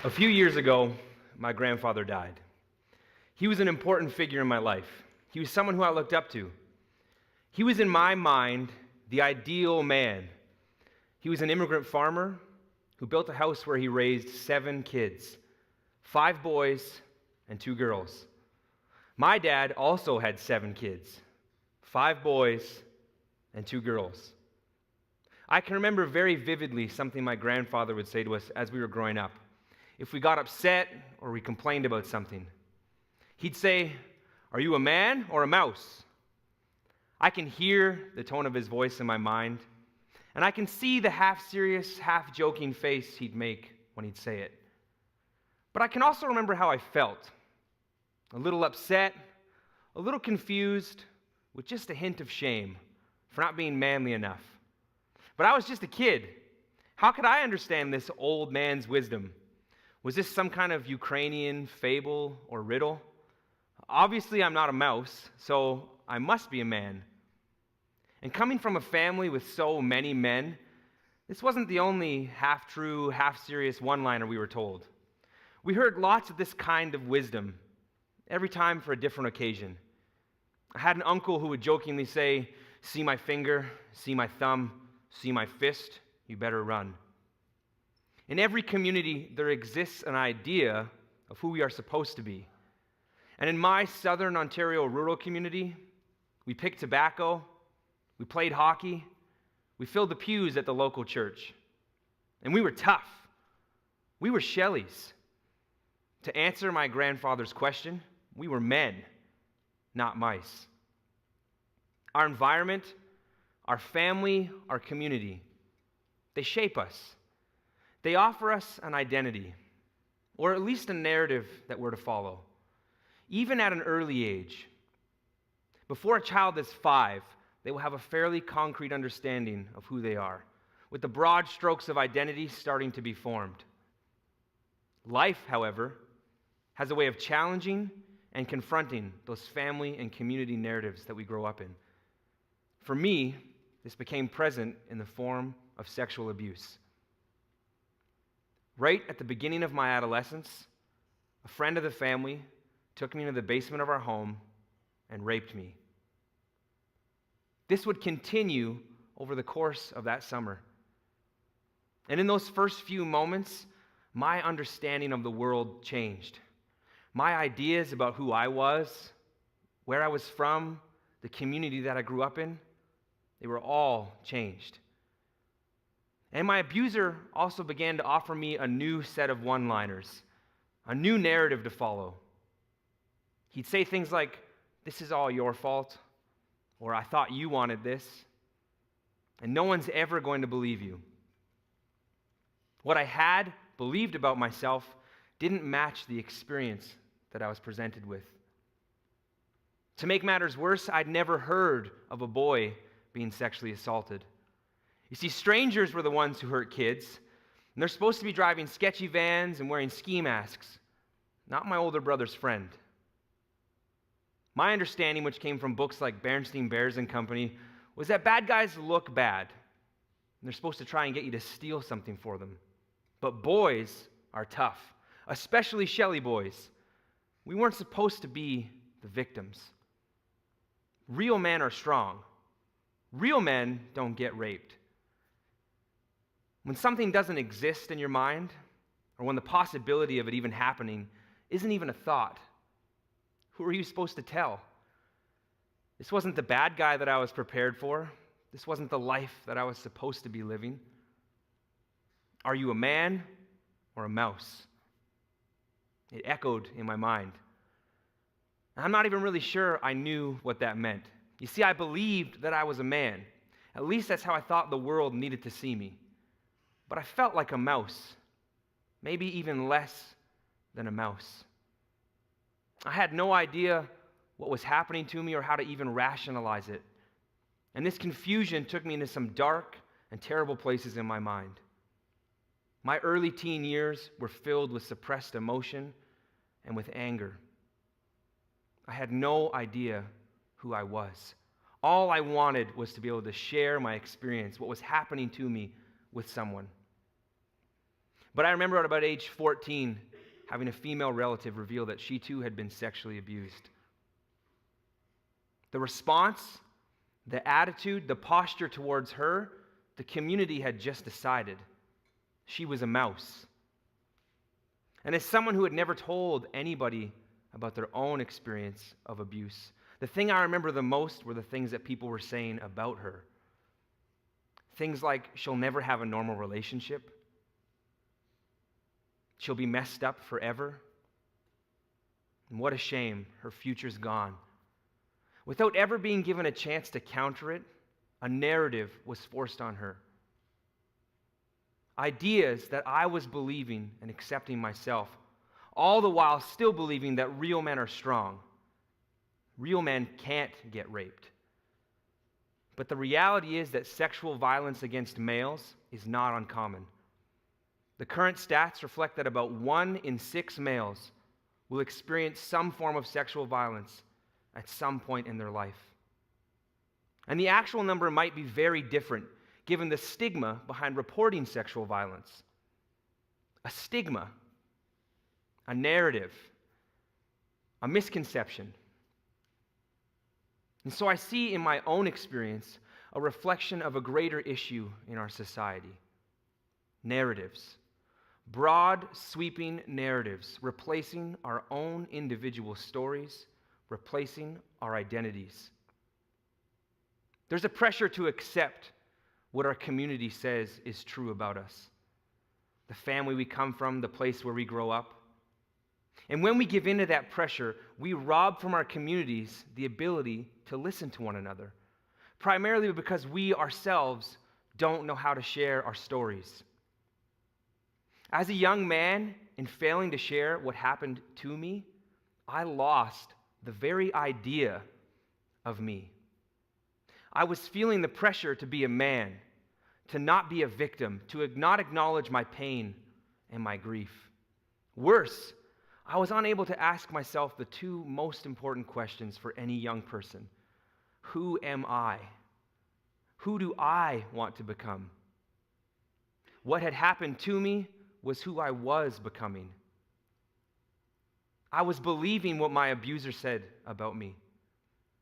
A few years ago, my grandfather died. He was an important figure in my life. He was someone who I looked up to. He was, in my mind, the ideal man. He was an immigrant farmer who built a house where he raised 7 kids, 5 boys and 2 girls. My dad also had 7 kids, 5 boys and 2 girls. I can remember very vividly something my grandfather would say to us as we were growing up. If we got upset or we complained about something, he'd say, "Are you a man or a mouse?" I can hear the tone of his voice in my mind, and I can see the half-serious, half-joking face he'd make when he'd say it. But I can also remember how I felt. A little upset, a little confused, with just a hint of shame for not being manly enough. But I was just a kid. How could I understand this old man's wisdom? Was this some kind of Ukrainian fable or riddle? Obviously, I'm not a mouse, so I must be a man. And coming from a family with so many men, this wasn't the only half-true, half-serious one-liner we were told. We heard lots of this kind of wisdom, every time for a different occasion. I had an uncle who would jokingly say, "See my finger, see my thumb, see my fist, you better run." In every community, there exists an idea of who we are supposed to be. And in my southern Ontario rural community, we picked tobacco, we played hockey, we filled the pews at the local church. And we were tough. We were Shelleys. To answer my grandfather's question, we were men, not mice. Our environment, our family, our community, they shape us. They offer us an identity, or at least a narrative that we're to follow, even at an early age. Before a child is 5, they will have a fairly concrete understanding of who they are, with the broad strokes of identity starting to be formed. Life, however, has a way of challenging and confronting those family and community narratives that we grow up in. For me, this became present in the form of sexual abuse. Right at the beginning of my adolescence, a friend of the family took me into the basement of our home and raped me. This would continue over the course of that summer. And in those first few moments, my understanding of the world changed. My ideas about who I was, where I was from, the community that I grew up in, they were all changed. And my abuser also began to offer me a new set of one-liners, a new narrative to follow. He'd say things like, "This is all your fault," or "I thought you wanted this," and "No one's ever going to believe you." What I had believed about myself didn't match the experience that I was presented with. To make matters worse, I'd never heard of a boy being sexually assaulted. You see, strangers were the ones who hurt kids, and they're supposed to be driving sketchy vans and wearing ski masks, not my older brother's friend. My understanding, which came from books like Berenstain Bears and Company, was that bad guys look bad, and they're supposed to try and get you to steal something for them. But boys are tough, especially Shelley boys. We weren't supposed to be the victims. Real men are strong. Real men don't get raped. When something doesn't exist in your mind, or when the possibility of it even happening isn't even a thought, who are you supposed to tell? This wasn't the bad guy that I was prepared for. This wasn't the life that I was supposed to be living. Are you a man or a mouse? It echoed in my mind. I'm not even really sure I knew what that meant. You see, I believed that I was a man. At least that's how I thought the world needed to see me. But I felt like a mouse, maybe even less than a mouse. I had no idea what was happening to me or how to even rationalize it. And this confusion took me into some dark and terrible places in my mind. My early teen years were filled with suppressed emotion and with anger. I had no idea who I was. All I wanted was to be able to share my experience, what was happening to me, with someone. But I remember at about age 14, having a female relative reveal that she too had been sexually abused. The response, the attitude, the posture towards her, the community had just decided she was a mouse. And as someone who had never told anybody about their own experience of abuse, the thing I remember the most were the things that people were saying about her. Things like, she'll never have a normal relationship. She'll be messed up forever. And what a shame, her future's gone. Without ever being given a chance to counter it, a narrative was forced on her. Ideas that I was believing and accepting myself, all the while still believing that real men are strong. Real men can't get raped. But the reality is that sexual violence against males is not uncommon. The current stats reflect that about 1 in 6 males will experience some form of sexual violence at some point in their life. And the actual number might be very different given the stigma behind reporting sexual violence. A stigma, a narrative, a misconception. And so I see in my own experience a reflection of a greater issue in our society. Narratives. Broad, sweeping narratives, replacing our own individual stories, replacing our identities. There's a pressure to accept what our community says is true about us. The family we come from, the place where we grow up. And when we give in to that pressure, we rob from our communities the ability to listen to one another, primarily because we ourselves don't know how to share our stories. As a young man, in failing to share what happened to me, I lost the very idea of me. I was feeling the pressure to be a man, to not be a victim, to not acknowledge my pain and my grief. Worse, I was unable to ask myself the 2 most important questions for any young person. Who am I? Who do I want to become? What had happened to me was who I was becoming. I was believing what my abuser said about me,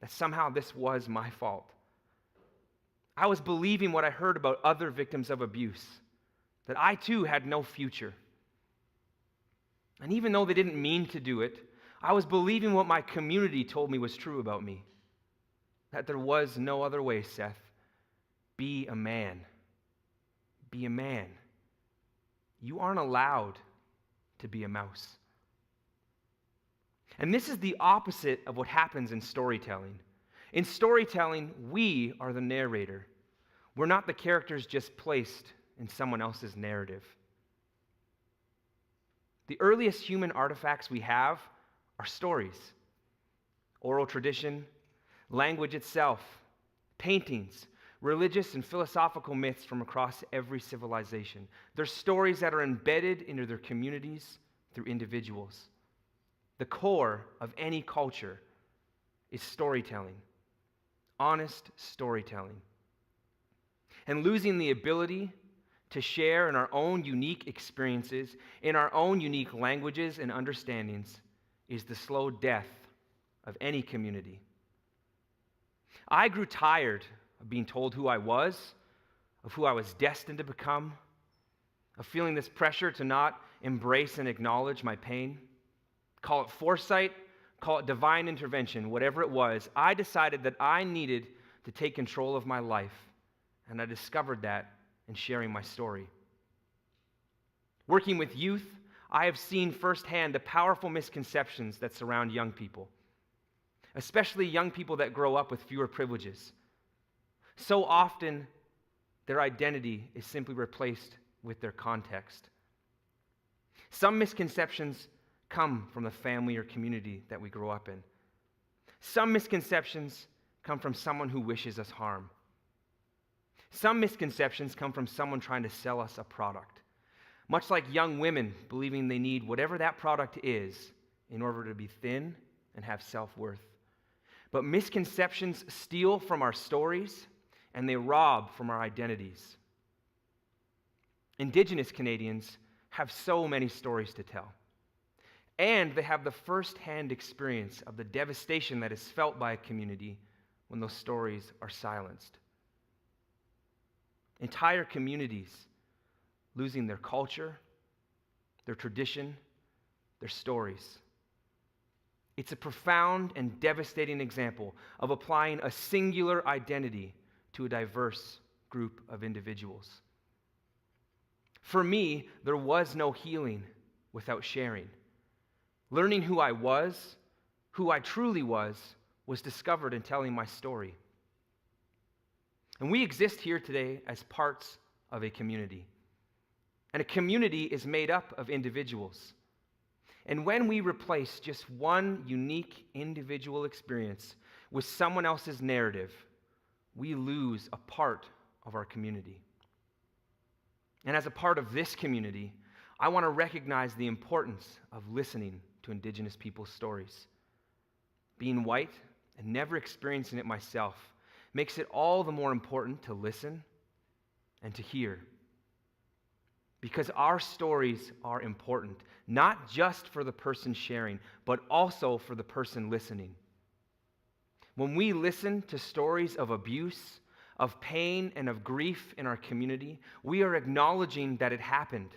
that somehow this was my fault. I was believing what I heard about other victims of abuse, that I too had no future. And even though they didn't mean to do it, I was believing what my community told me was true about me, that there was no other way, Seth. Be a man. Be a man. You aren't allowed to be a mouse. And this is the opposite of what happens in storytelling. In storytelling, we are the narrator. We're not the characters just placed in someone else's narrative. The earliest human artifacts we have are stories, oral tradition, language itself, paintings, religious and philosophical myths from across every civilization. They're stories that are embedded into their communities through individuals. The core of any culture is storytelling, honest storytelling. And losing the ability to share in our own unique experiences, in our own unique languages and understandings, is the slow death of any community. I grew tired of being told who I was, of who I was destined to become, of feeling this pressure to not embrace and acknowledge my pain. Call it foresight, call it divine intervention, whatever it was, I decided that I needed to take control of my life, and I discovered that in sharing my story. Working with youth, I have seen firsthand the powerful misconceptions that surround young people, especially young people that grow up with fewer privileges. So often, their identity is simply replaced with their context. Some misconceptions come from the family or community that we grow up in. Some misconceptions come from someone who wishes us harm. Some misconceptions come from someone trying to sell us a product, much like young women believing they need whatever that product is in order to be thin and have self-worth. But misconceptions steal from our stories, and they rob from our identities. Indigenous Canadians have so many stories to tell. And they have the first-hand experience of the devastation that is felt by a community when those stories are silenced. Entire communities losing their culture, their tradition, their stories. It's a profound and devastating example of applying a singular identity to a diverse group of individuals. For me, there was no healing without sharing. Learning who I truly was discovered in telling my story. And we exist here today as parts of a community. And a community is made up of individuals. And when we replace just one unique individual experience with someone else's narrative, we lose a part of our community. And as a part of this community, I want to recognize the importance of listening to Indigenous people's stories. Being white and never experiencing it myself makes it all the more important to listen and to hear. Because our stories are important, not just for the person sharing, but also for the person listening. When we listen to stories of abuse, of pain, and of grief in our community, we are acknowledging that it happened.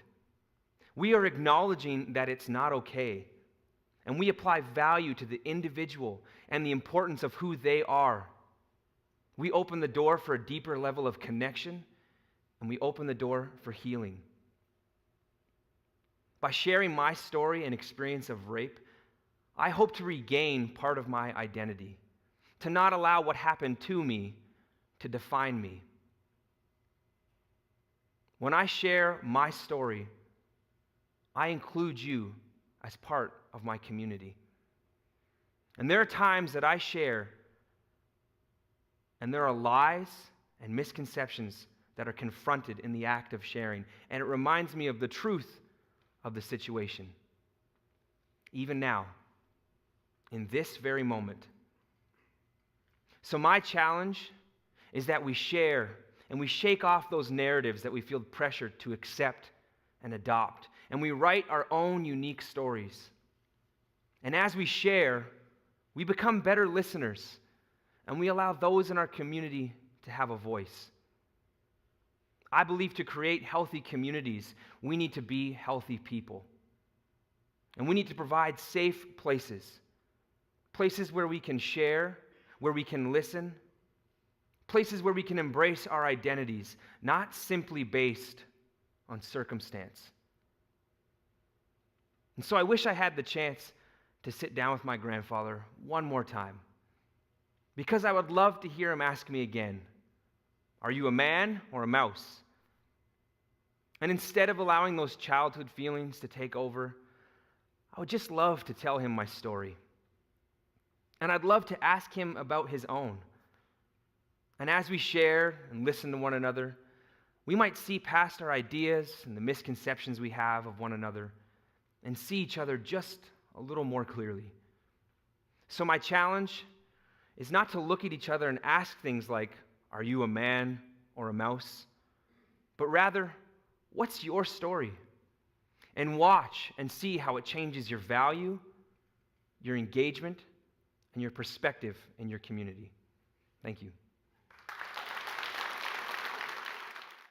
We are acknowledging that it's not okay. And we apply value to the individual and the importance of who they are. We open the door for a deeper level of connection, and we open the door for healing. By sharing my story and experience of rape, I hope to regain part of my identity, to not allow what happened to me to define me. When I share my story, I include you as part of my community. And there are times that I share, and there are lies and misconceptions that are confronted in the act of sharing, and it reminds me of the truth of the situation. Even now, in this very moment. So my challenge is that we share and we shake off those narratives that we feel pressured to accept and adopt. And we write our own unique stories. And as we share, we become better listeners. And we allow those in our community to have a voice. I believe to create healthy communities, we need to be healthy people. And we need to provide safe places. Places where we can share, where we can listen. Places where we can embrace our identities, not simply based on circumstance. And so I wish I had the chance to sit down with my grandfather one more time, because I would love to hear him ask me again, "Are you a man or a mouse?" And instead of allowing those childhood feelings to take over, I would just love to tell him my story. And I'd love to ask him about his own. And as we share and listen to one another, we might see past our ideas and the misconceptions we have of one another and see each other just a little more clearly. So my challenge is not to look at each other and ask things like, "Are you a man or a mouse?" But rather, what's your story? And watch and see how it changes your value, your engagement, and your perspective in your community. Thank you.